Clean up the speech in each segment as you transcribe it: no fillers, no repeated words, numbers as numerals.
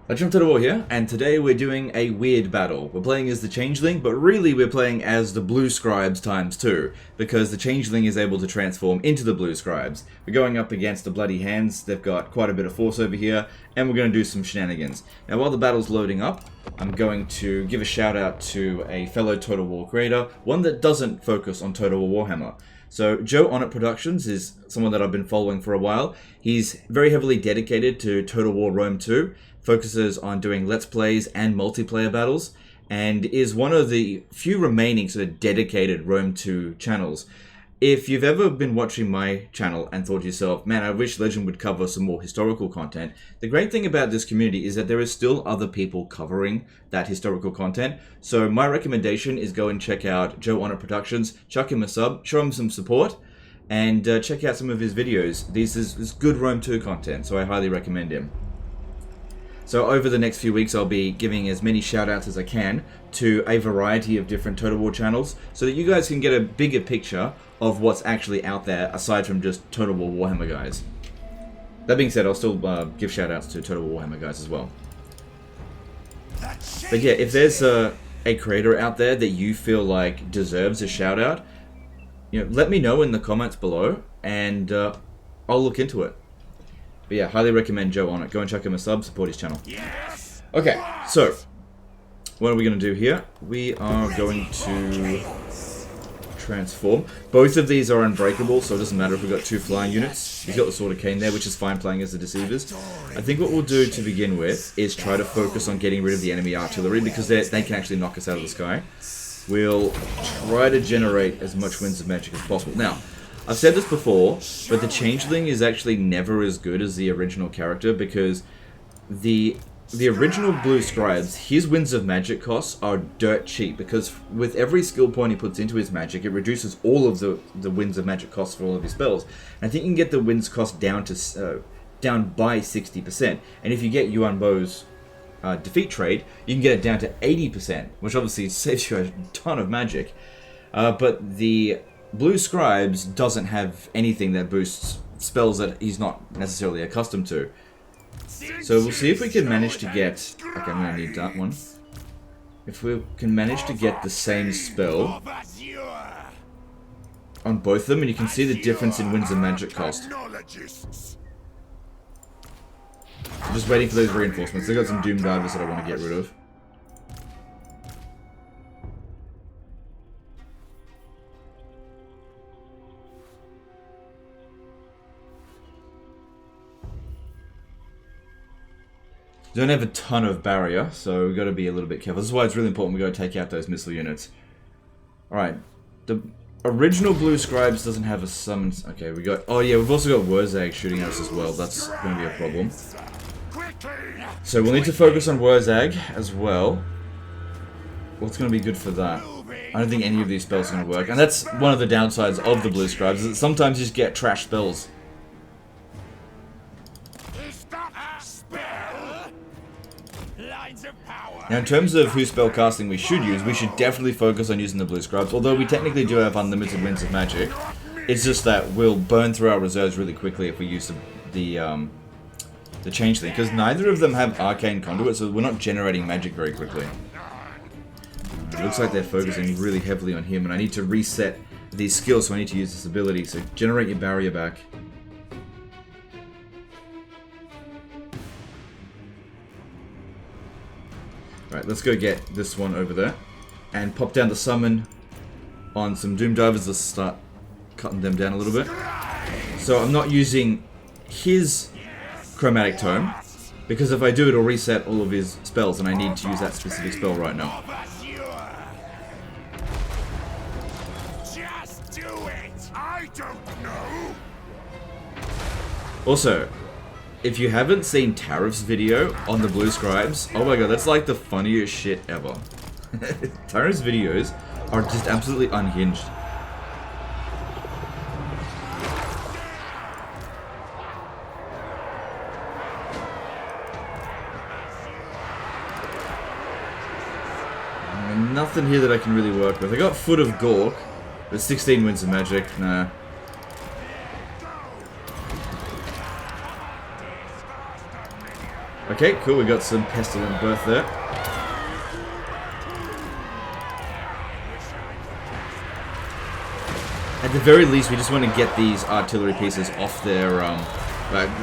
Legend of Total War here, and today we're doing a weird battle. We're playing as the Changeling, but really we're playing as the Blue Scribes times 2, because the Changeling is able to transform into the Blue Scribes. We're going up against the Bloody Hands. They've got quite a bit of force over here, and we're going to do some shenanigans. Now while the battle's loading up, I'm going to give a shout out to a fellow Total War creator, one that doesn't focus on Total War Warhammer. So Joe On It Productions is someone that I've been following for a while. He's very heavily dedicated to Total War Rome 2, focuses on doing Let's Plays and multiplayer battles, and is one of the few remaining sort of dedicated Rome 2 channels. If you've ever been watching my channel and thought to yourself, man, I wish Legend would cover some more historical content, the great thing about this community is that there is still other people covering that historical content. So my recommendation is go and check out Joe On It Productions, chuck him a sub, show him some support, and check out some of his videos. This is good Rome 2 content, so I highly recommend him. So over the next few weeks, I'll be giving as many shout-outs as I can to a variety of different Total War channels so that you guys can get a bigger picture of what's actually out there aside from just Total War Warhammer guys. That being said, I'll still give shout-outs to Total War Warhammer guys as well. But yeah, if there's a creator out there that you feel like deserves a shout-out, let me know in the comments below and I'll look into it. But yeah, highly recommend Joe On It. Go and check him a sub, support his channel. Yes! Okay, so what are we going to do here? We are going to transform. Both of these are unbreakable, so it doesn't matter if we've got two flying units. He's got the Sword of Cain there, which is fine playing as the Deceivers. I think what we'll do to begin with is try to focus on getting rid of the enemy artillery, because they can actually knock us out of the sky. We'll try to generate as much Winds of Magic as possible. Now, I've said this before, but the Changeling is actually never as good as the original character, because the original Blue Scribes, his Winds of Magic costs are dirt cheap, because with every skill point he puts into his magic, it reduces all of the Winds of Magic costs for all of his spells. And I think you can get the Winds cost down by 60%, and if you get Yuan Bo's defeat trade, you can get it down to 80%, which obviously saves you a ton of magic. But the Blue Scribes doesn't have anything that boosts spells that he's not necessarily accustomed to. So we'll see if we can manage to get... Okay, I'm going to need that one. If we can manage to get the same spell on both of them, and you can see the difference in Winds of Magic cost. I'm just waiting for those reinforcements. They've got some Doom Divers that I want to get rid of. Don't have a ton of barrier, so we've got to be a little bit careful. This is why it's really important we go take out those missile units. Alright, the original Blue Scribes doesn't have a summon... Okay, we got... Oh yeah, we've also got Wurzag shooting at us as well. That's going to be a problem. So we'll need to focus on Wurzag as well. What's going to be good for that? I don't think any of these spells are going to work. And that's one of the downsides of the Blue Scribes, is that sometimes you just get trash spells. Now, in terms of whose spellcasting we should use, we should definitely focus on using the Blue Scribes, although we technically do have unlimited Winds of Magic. It's just that we'll burn through our reserves really quickly if we use the Changeling, because neither of them have Arcane Conduit, so we're not generating magic very quickly. It looks like they're focusing really heavily on him, and I need to reset these skills, so I need to use this ability, so generate your barrier back. Right, let's go get this one over there and pop down the summon on some Doom Divers. Let's start cutting them down a little bit. So I'm not using his Chromatic Tome, because if I do, it'll reset all of his spells, and I need to use that specific spell right now. Just do it. I don't know. Also, if you haven't seen Tariff's video on the Blue Scribes, oh my god, that's like the funniest shit ever. Tariff's videos are just absolutely unhinged. Nothing here that I can really work with. I got Foot of Gork, but 16 Winds of Magic, nah. Okay, cool. We got some pestilent birth there. At the very least, we just want to get these artillery pieces off their,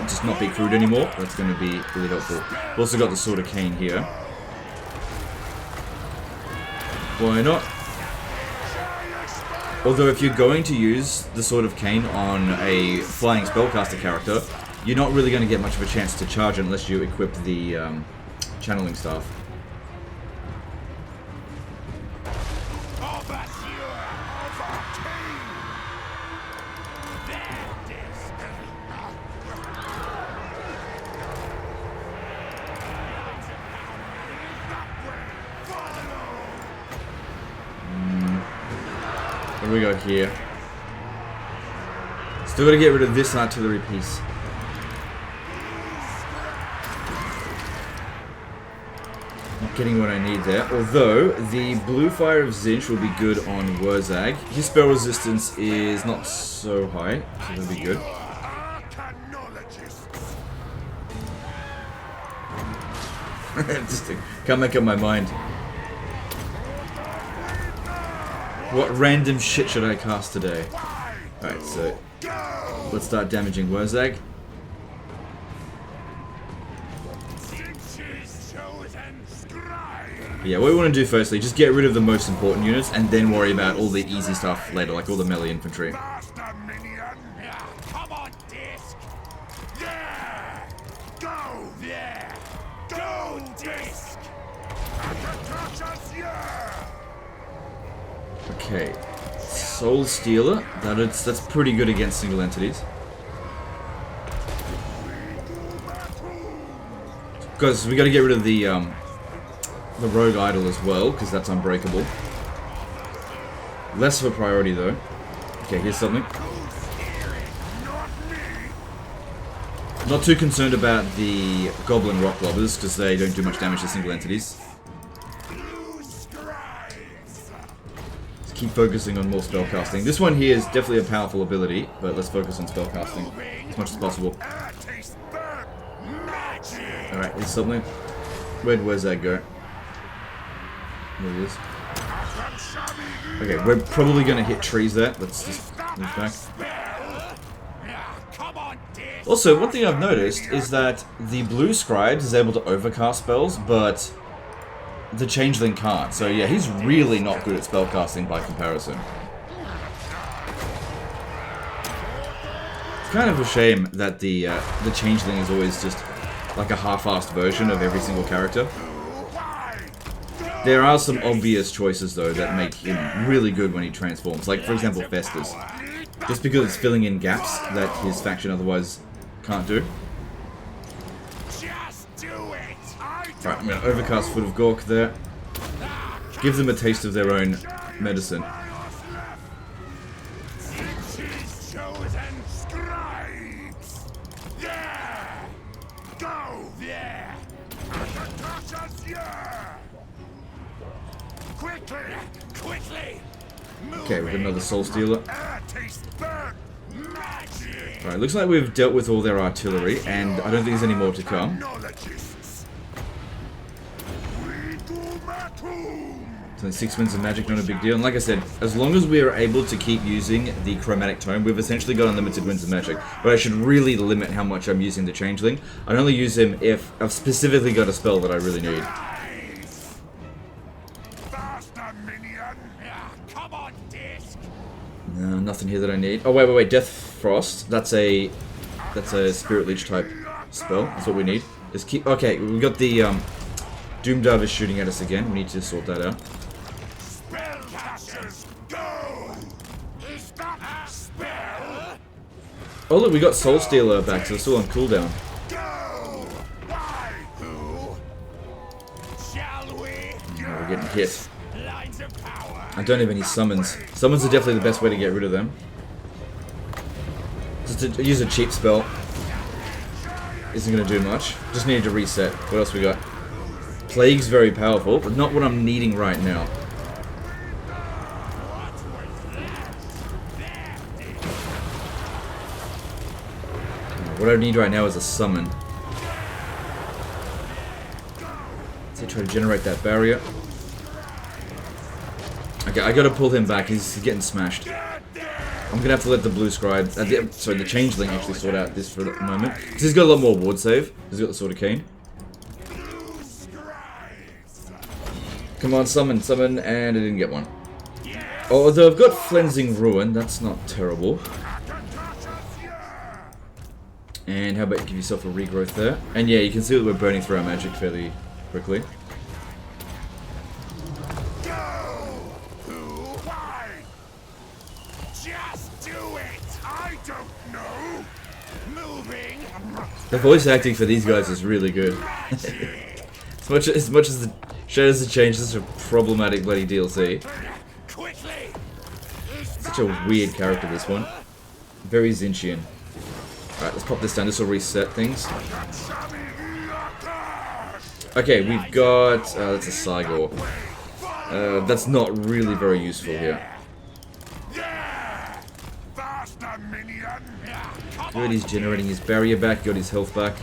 just not be crude anymore. That's going to be really helpful. We've also got the Sword of Cain here. Why not? Although if you're going to use the Sword of Cain on a flying spellcaster character, you're not really going to get much of a chance to charge unless you equip the channeling staff. What do we got here? Still gotta get rid of this artillery piece. Not getting what I need there. Although, the blue fire of Zinch will be good on Wurzag. His spell resistance is not so high, so that'll be good. Just can't make up my mind. What random shit should I cast today? Alright, so let's start damaging Wurzag. Yeah, what we want to do firstly, just get rid of the most important units and then worry about all the easy stuff later, like all the melee infantry. Okay, Soul Stealer. That's pretty good against single entities. Guys, we got to get rid of the Rogue Idol as well, because that's unbreakable. Less of a priority though. Okay, here's something. Not too concerned about the Goblin Rock Lobbers, because they don't do much damage to single entities. Keep focusing on more spellcasting. This one here is definitely a powerful ability, but let's focus on spellcasting as much as possible. Alright, here's something. Where's that go? There he is. Okay, we're probably going to hit trees there. Let's just move back. Also, one thing I've noticed is that the blue Scribes is able to overcast spells, but the Changeling can't. So yeah, he's really not good at spellcasting by comparison. It's kind of a shame that the Changeling is always just like a half-assed version of every single character. There are some obvious choices though that make him really good when he transforms. Like for example Festus. Just because it's filling in gaps that his faction otherwise can't do. Right, I'm going to overcast Foot of Gork there. Give them a taste of their own medicine. Okay, we've got another Soul Stealer. Alright, looks like we've dealt with all their artillery, and I don't think there's any more to come. It's only 6 wins of magic, not a big deal. And like I said, as long as we are able to keep using the chromatic tome, we've essentially got unlimited wins of magic. But I should really limit how much I'm using the Changeling. I only use him if I've specifically got a spell that I really need. No, nothing here that I need. Oh wait, Death Frost. That's a Spirit Leech type spell. That's what we need. Just keep. Okay, we've got the Doomdarv is shooting at us again. We need to sort that out. Oh look, we got Soul Stealer back, so it's still on cooldown. Oh, we're getting hit. I don't have any summons. Summons are definitely the best way to get rid of them. Just to use a cheap spell isn't going to do much. Just needed to reset. What else we got? Plague's very powerful, but not what I'm needing right now. What I need right now is a summon. So try to generate that barrier. Okay, I gotta pull him back. He's getting smashed. I'm gonna have to let the blue scribe, sorry, the changeling actually sort out this for a moment. Because he's got a lot more ward save. He's got the sword of cane. Come on, summon, summon, and I didn't get one. Although I've got Flensing Ruin, that's not terrible. And how about you give yourself a regrowth there? And yeah, you can see that we're burning through our magic fairly quickly. The voice acting for these guys is really good. as much as the Shadows of Change is a problematic bloody DLC. Such a weird character, this one. Very Zinchian. Alright, let's pop this down. This will reset things. Okay, we've got... that's a Cygor. That's not really very useful here. Good, he's generating his barrier back, got his health back.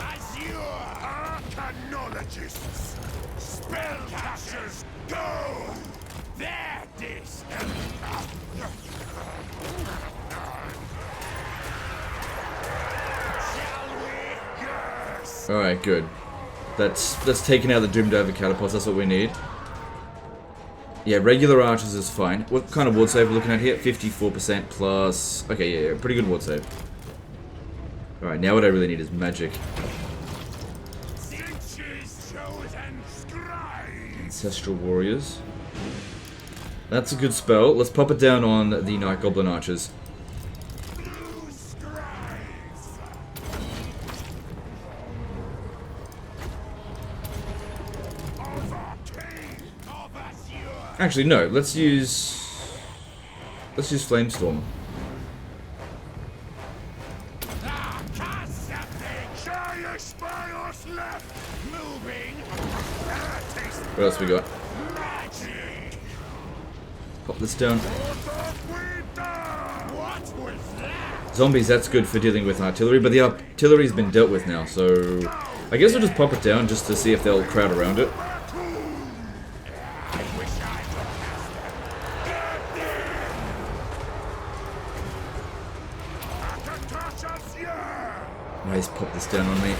Alright, good. That's taken out the Doomed Over catapults, that's what we need. Yeah, regular archers is fine. What kind of ward save are we looking at here? 54% plus... Okay, yeah, pretty good ward save. Alright, now what I really need is magic. Ancestral Warriors. That's a good spell. Let's pop it down on the Night Goblin Archers. Actually, no. Let's use Flamestorm. What else we got? Pop this down. Zombies, that's good for dealing with artillery, but the artillery's been dealt with now, so I guess we'll just pop it down just to see if they'll crowd around it. Nice, pop this down on me.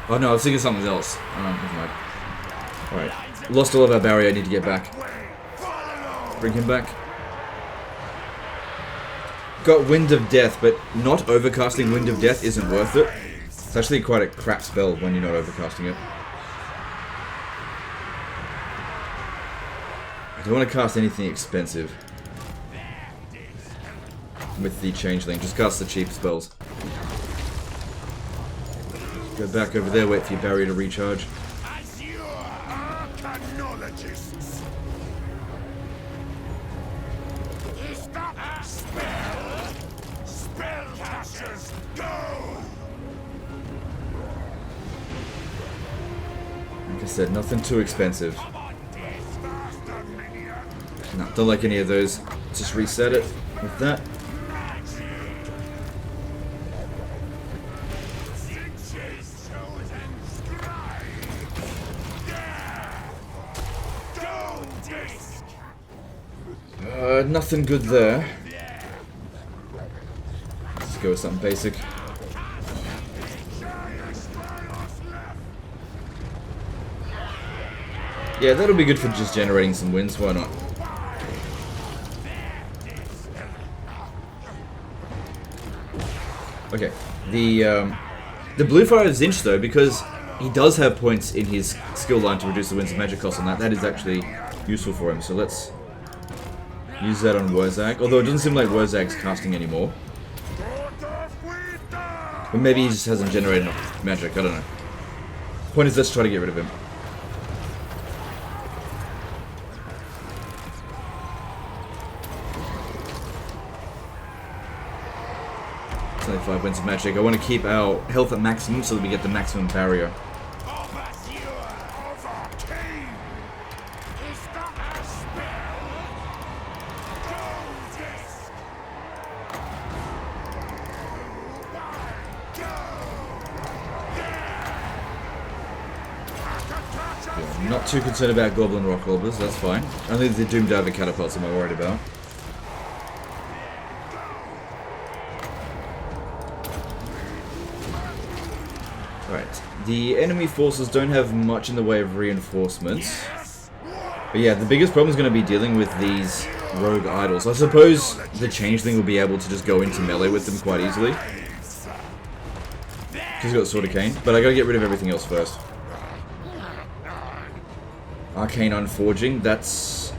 Oh no, I was thinking something else. Never mind. Alright. Lost all of our barrier, I need to get back. Bring him back. Got Wind of Death, but not overcasting Wind of Death isn't worth it. It's actually quite a crap spell when you're not overcasting it. I don't want to cast anything expensive with the changeling, just cast the cheap spells. Go back over there, wait for your barrier to recharge. Like I said, nothing too expensive. No, don't like any of those. Just reset it with that. Nothing good there. Let's go with something basic. Yeah, that'll be good for just generating some wins, why not? Okay, the blue fire is Zinch though, because he does have points in his skill line to reduce the winds of magic cost on that. That is actually useful for him, so let's use that on Wurzag, although it doesn't seem like Wurzag's casting anymore. But maybe he just hasn't generated enough magic, I don't know. Point is, let's try to get rid of him. It's only 5 points of magic. I want to keep our health at maximum so that we get the maximum barrier. Not too concerned about Goblin Rock Lobbers, that's fine. Only the Doom Diver Catapults am I worried about. Alright, the enemy forces don't have much in the way of reinforcements. But yeah, the biggest problem is going to be dealing with these rogue idols. I suppose the Changeling will be able to just go into melee with them quite easily. He's got Sword of Cain, but I gotta get rid of everything else first. Arcane Unforging, that's...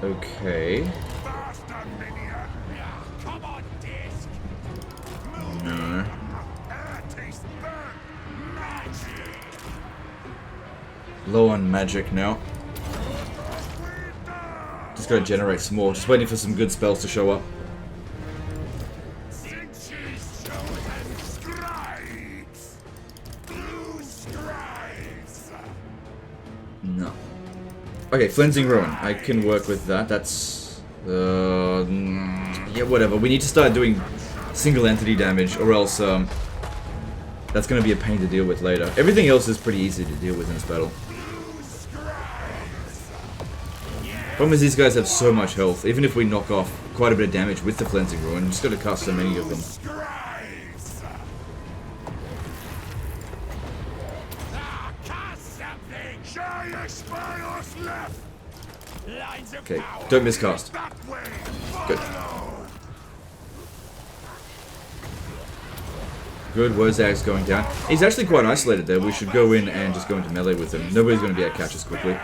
okay. No. Low on magic now. Just gotta generate some more. Just waiting for some good spells to show up. No. Okay, Cleansing Ruin. I can work with that. That's... yeah, whatever. We need to start doing single entity damage, or else that's going to be a pain to deal with later. Everything else is pretty easy to deal with in this battle. Problem is these guys have so much health. Even if we knock off quite a bit of damage with the Cleansing Ruin, just got to cast so many of them. Okay, don't miscast. Good. Good, Wozag's going down. He's actually quite isolated there. We should go in and just go into melee with him. Nobody's going to be able to catch us quickly.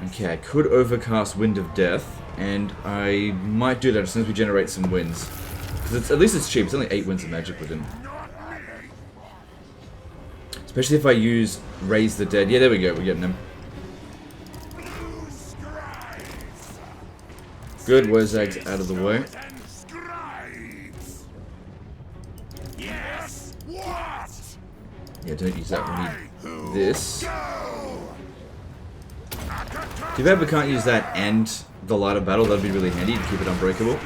Okay, I could overcast Wind of Death, and I might do that as soon as we generate some winds. Because at least it's cheap. It's only 8 winds of magic with him. Especially if I use Raise the Dead. Yeah, there we go. We're getting him. Good, Wozag's out of the way. Yeah, don't use that. We need this. Too bad we can't use that and the Light of Battle. That'd be really handy to keep it unbreakable.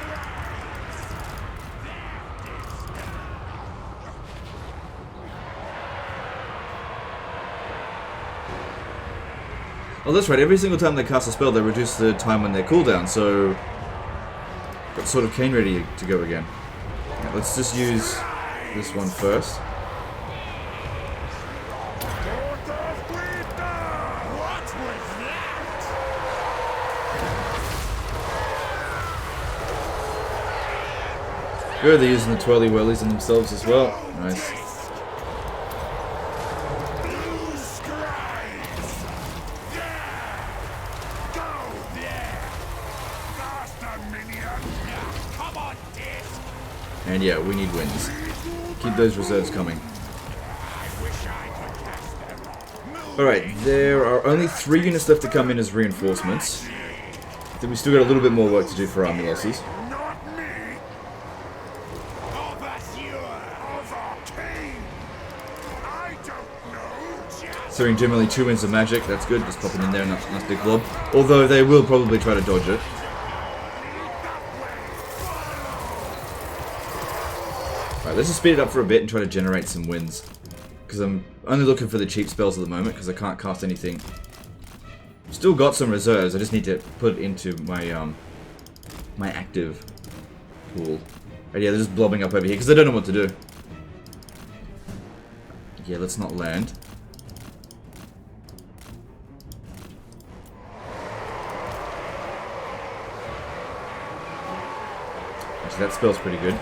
Oh, that's right. Every single time they cast a spell, they reduce the time when they're cooldown, so... got Sword of Cain ready to go again. Yeah, let's just use this one first. Good, they're using the twirly whirlies on themselves as well. Nice. And yeah, we need wins. Keep those reserves coming. Alright, there are only 3 units left to come in as reinforcements. I think we still got a little bit more work to do for army losses. Throwing generally 2 winds of magic, that's good, just popping in there, nice big blob. Although they will probably try to dodge it. Alright, let's just speed it up for a bit and try to generate some wins. Because I'm only looking for the cheap spells at the moment, because I can't cast anything. Still got some reserves, I just need to put it into my my active pool. And yeah, they're just blobbing up over here, because I don't know what to do. Yeah, let's not land. That spell's pretty good.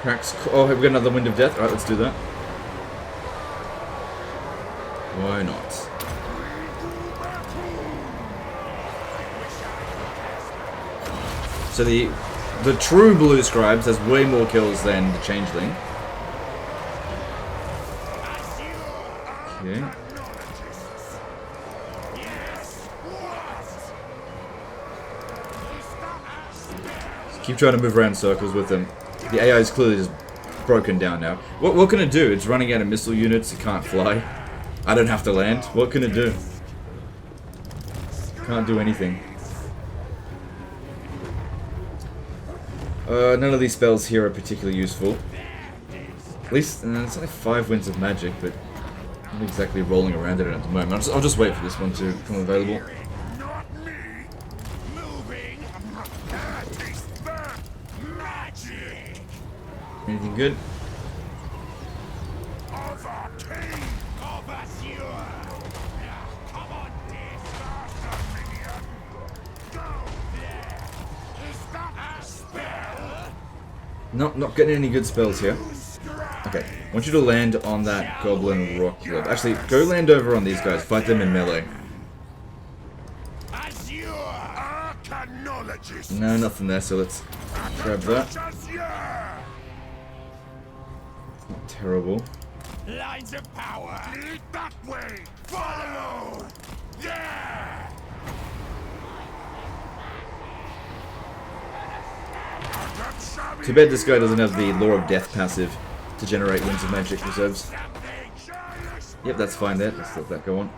Cracks. Oh, have we got another Wind of Death? Alright, let's do that. Why not? So the true blue Scribes has way more kills than the Changeling. Okay. Keep trying to move around in circles with them. The AI is clearly just broken down now. What can it do? It's running out of missile units. It can't fly. I don't have to land. What can it do? Can't do anything. None of these spells here are particularly useful. At least, it's only 5 winds of magic, but I'm not exactly rolling around it at the moment. I'll just wait for this one to become available. Not me. Moving. Taste that magic. Anything good? Of our king. Of us, you. Come on, dear starter minion. Go there. Is that a spell? Not getting any good spells here. Okay, I want you to land on that goblin rock club. Actually, go land over on these guys. Fight them in melee. No, nothing there, so let's grab that. Not terrible. Lines of power. Lead that way. Follow. Yeah. Too bad this guy doesn't have the Law of Death passive to generate winds of magic reserves. Yep, that's fine there. Let's let that go on.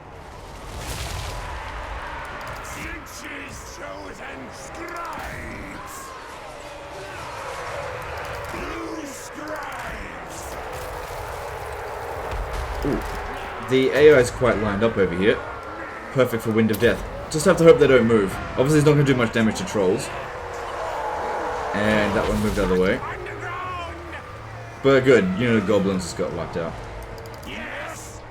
Ooh, the AI is quite lined up over here. Perfect for Wind of Death. Just have to hope they don't move. Obviously, it's not going to do much damage to trolls. And that one moved out of the way. But good, you know, the goblins just got wiped out. Yes.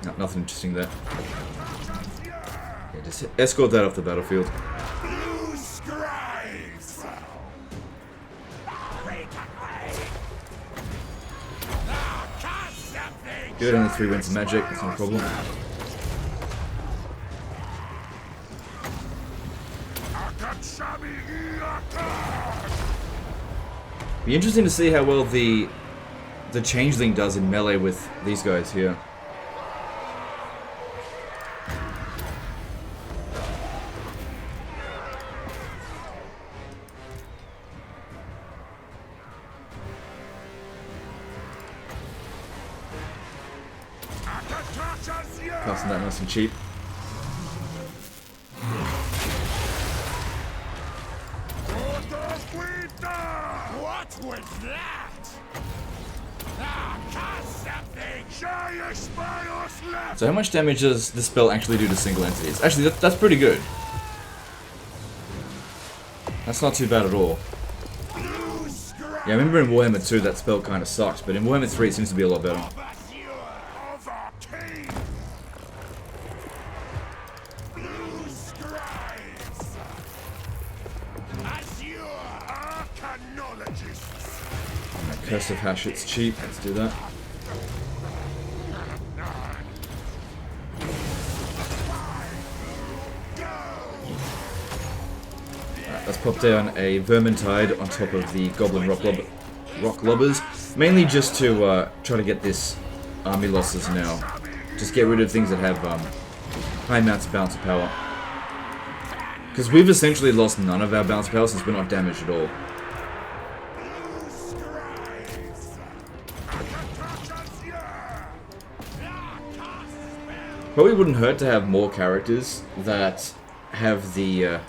No, nothing interesting there. Yeah, just escort that off the battlefield. Good, only 3 winds of magic, that's no problem. Be interesting to see how well the changeling does in melee with these guys here. Passing that nice and cheap. What was that? Cast something! Show your spells left! So how much damage does this spell actually do to single entities? Actually, that's pretty good. That's not too bad at all. Yeah, I remember in Warhammer 2 that spell kind of sucked, but in Warhammer 3 it seems to be a lot better. Curse of Hash, it's cheap. Let's do that. Alright, let's pop down a Vermintide on top of the Goblin Rock Lobbers. Mainly just to try to get this army losses now. Just get rid of things that have high amounts of bounce of power. Because we've essentially lost none of our bounce power since we're not damaged at all. Probably wouldn't hurt to have more characters that have the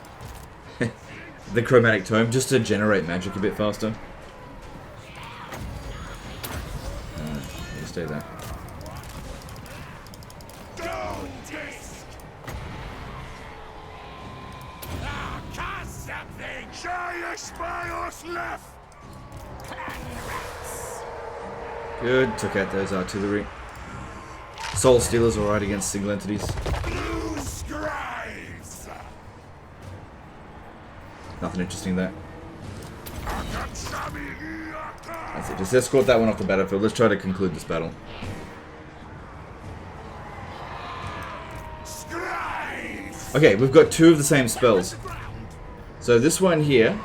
the chromatic tome just to generate magic a bit faster. Stay there. Good, took out those artillery. Soul Stealer's alright against single entities. Nothing interesting there. That's it, just escort that one off the battlefield. Let's try to conclude this battle. Okay, we've got 2 of the same spells. So this one here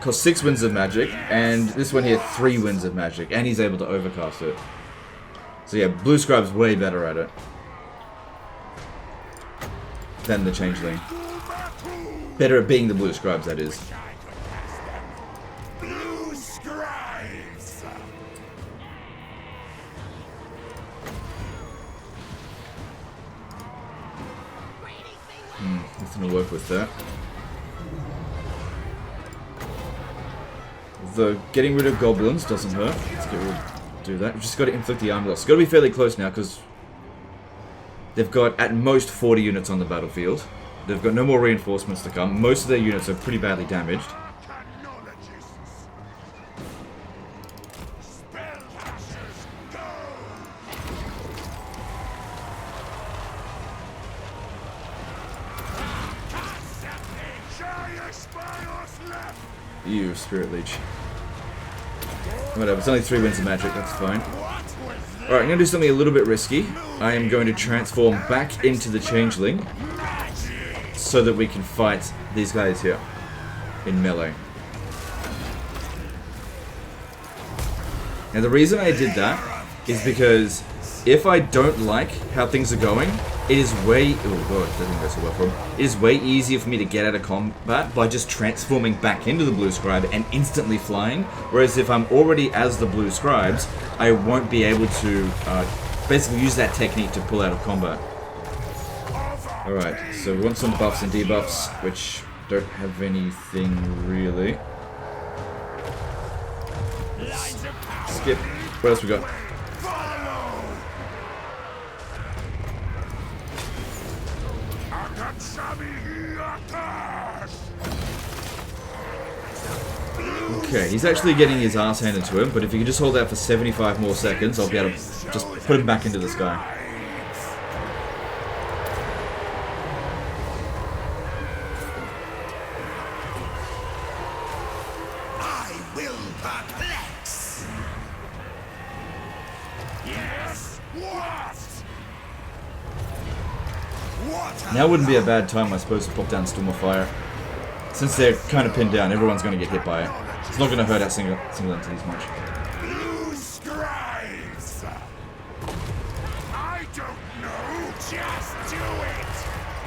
costs 6 winds of magic, and this one here 3 winds of magic, and he's able to overcast it. So yeah, Blue Scribe's way better at it than the Changeling. Better at being the Blue Scribes, that is. Nothing to work with there. Though getting rid of goblins doesn't hurt. Let's do that. We've just got to inflict the army loss. It's got to be fairly close now because they've got at most 40 units on the battlefield. They've got no more reinforcements to come. Most of their units are pretty badly damaged. You, Spirit Leech. Whatever, it's only 3 wins of magic, that's fine. Alright, I'm going to do something a little bit risky. I am going to transform back into the Changeling so that we can fight these guys here in melee. Now the reason I did that is because if I don't like how things are going, it is way... oh god, that didn't go so well for him. It is way easier for me to get out of combat by just transforming back into the Blue Scribe and instantly flying. Whereas if I'm already as the Blue Scribes, I won't be able to basically use that technique to pull out of combat. Alright, so we want some buffs and debuffs, which don't have anything really. Let's skip. What else we got? Okay, he's actually getting his ass handed to him, but if he can just hold out for 75 more seconds, I'll be able to just put him back into the sky. I will perplex. Yes. What? Now wouldn't be a bad time, I suppose, to pop down Storm of Fire. Since they're kind of pinned down, everyone's going to get hit by it. It's not going to hurt our single entities much. Blue Scribes. I don't know. Just do it.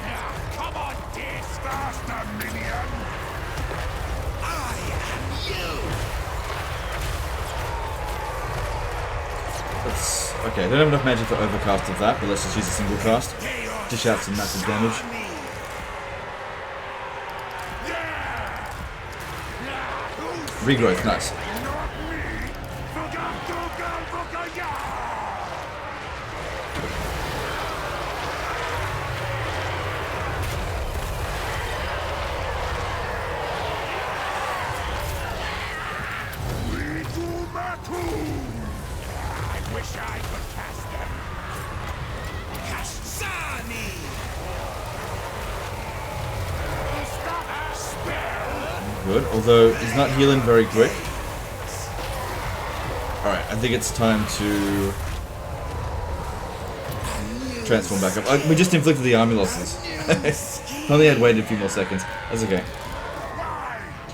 Now, come on, disgusting minion. I am you. Let's... okay, I don't have enough magic for overcast of that, but let's just use a single cast. Dish out some massive damage. Regrowth, nice. I wish I could cast them. Kashani! Good, although he's not healing very quick. Alright, I think it's time to transform back up. We just inflicted the army losses. Only had waited a few more seconds. That's okay.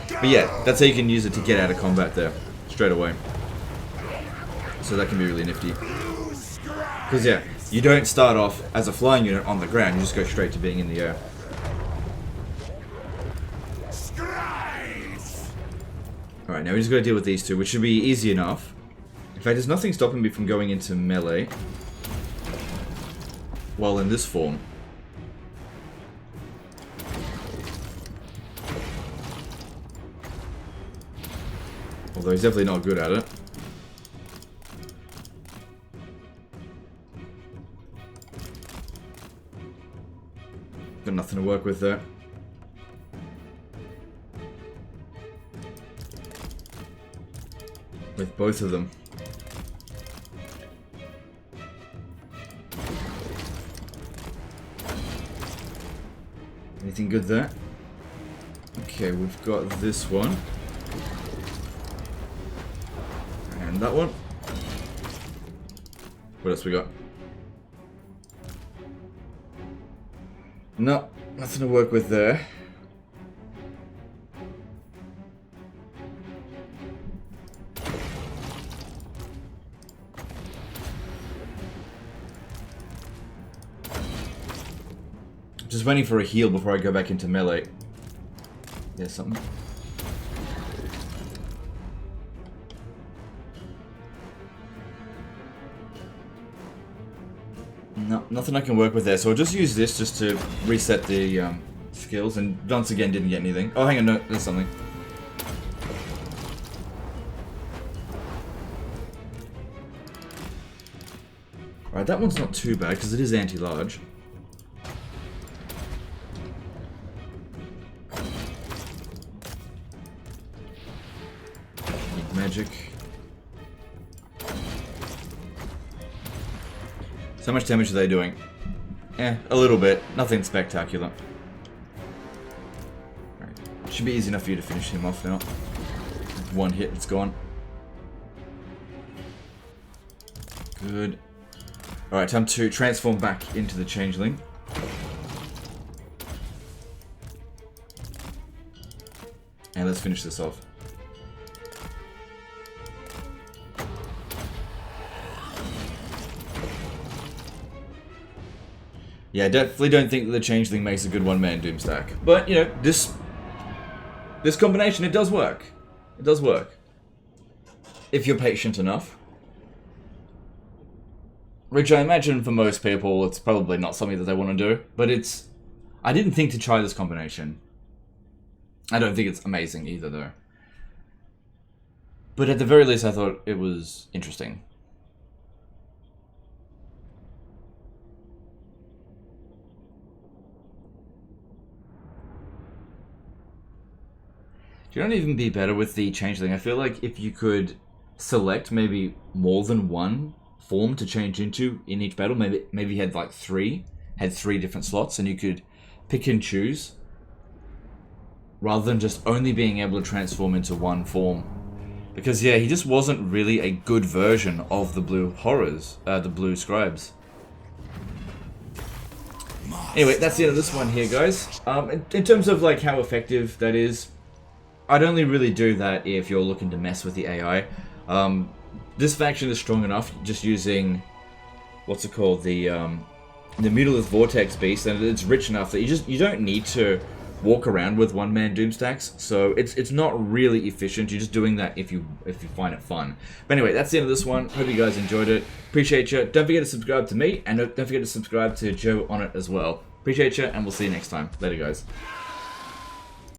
But yeah, that's how you can use it to get out of combat there, straight away. So that can be really nifty. Because yeah, you don't start off as a flying unit on the ground, you just go straight to being in the air. Alright, now we just gotta deal with these two, which should be easy enough. In fact, there's nothing stopping me from going into melee while in this form. Although he's definitely not good at it. Got nothing to work with there. With both of them. Anything good there? Okay, we've got this one. And that one. What else we got? No, nothing to work with there. Just waiting for a heal before I go back into melee. There's something. No, nothing I can work with there, so I'll just use this just to reset the skills, and once again didn't get anything. Oh, hang on, no, there's something. Alright, that one's not too bad, because it is anti-large. Need magic. So much damage are they doing? A little bit. Nothing spectacular. Alright. Should be easy enough for you to finish him off now. One hit, it's gone. Good. Alright, time to transform back into the changeling. And let's finish this off. Yeah, definitely don't think that the changeling makes a good one-man doom stack. But, you know, this combination, it does work. It does work. If you're patient enough. Which I imagine for most people, it's probably not something that they want to do. But it's... I didn't think to try this combination. I don't think it's amazing either, though. But at the very least, I thought it was interesting. Do you not even be better with the changeling? I feel like if you could select maybe more than one form to change into in each battle, maybe you had like three different slots, and you could pick and choose rather than just only being able to transform into one form. Because yeah, he just wasn't really a good version of the blue horrors, the blue scribes. Anyway, that's the end of this one here, guys. In terms of like how effective that is, I'd only really do that if you're looking to mess with the AI. This faction is strong enough just using, what's it called, the Mutilus Vortex Beast, and it's rich enough that you don't need to walk around with one-man doom stacks. So it's not really efficient. You're just doing that if you find it fun. But anyway, that's the end of this one. Hope you guys enjoyed it. Appreciate you. Don't forget to subscribe to me, and don't forget to subscribe to Joe on it as well. Appreciate you, and we'll see you next time. Later, guys.